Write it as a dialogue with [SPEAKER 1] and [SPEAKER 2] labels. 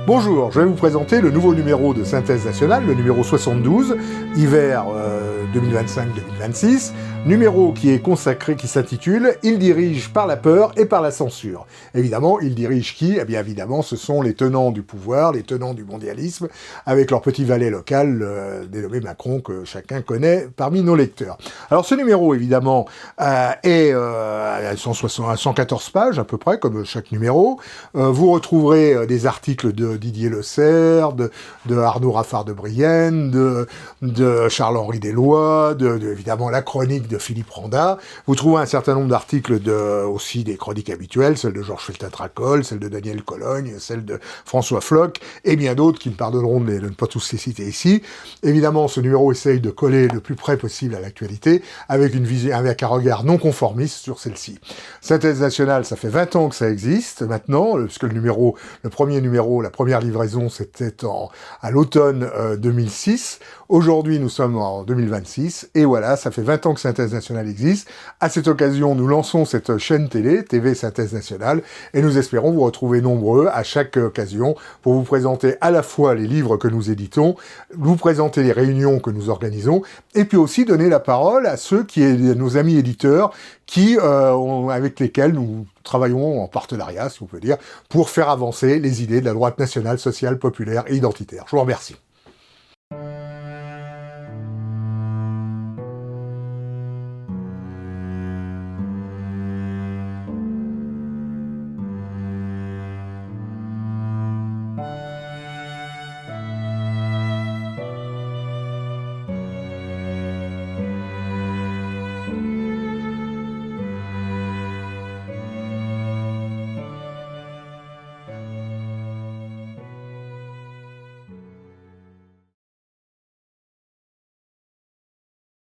[SPEAKER 1] Bonjour, je vais vous présenter le nouveau numéro de Synthèse Nationale, le numéro 72, hiver 2025-2026, numéro qui est consacré, qui s'intitule « Il dirige par la peur et par la censure ». Évidemment, il dirige qui? Eh bien évidemment, ce sont les tenants du pouvoir, les tenants du mondialisme, avec leur petit valet local, dénommé Macron, que chacun connaît parmi nos lecteurs. Alors ce numéro, évidemment, est à 114 pages, à peu près, comme chaque numéro. Vous retrouverez des articles de Didier Le Serre, de Arnaud Raffard de Brienne, de Charles-Henri Deslois, évidemment la chronique de Philippe Randa. Vous trouvez un certain nombre d'articles aussi des chroniques habituelles, celle de Georges Feltin-Tracol, celle de Daniel Cologne, celle de François Floch, et bien d'autres qui me pardonneront de ne pas tous les citer ici. Évidemment, ce numéro essaye de coller le plus près possible à l'actualité, avec un regard non conformiste sur celle-ci. Synthèse Nationale, ça fait 20 ans que ça existe maintenant, puisque le premier numéro, la première livraison, c'était à l'automne 2006. Aujourd'hui, nous sommes en 2026, et voilà, ça fait 20 ans que Synthèse Nationale existe. À cette occasion, nous lançons cette chaîne télé, TV Synthèse Nationale, et nous espérons vous retrouver nombreux à chaque occasion pour vous présenter à la fois les livres que nous éditons, vous présenter les réunions que nous organisons, et puis aussi donner la parole à nos amis éditeurs avec lesquels nous travaillons en partenariat, si on peut dire, pour faire avancer les idées de la droite nationale, sociale, populaire et identitaire. Je vous remercie.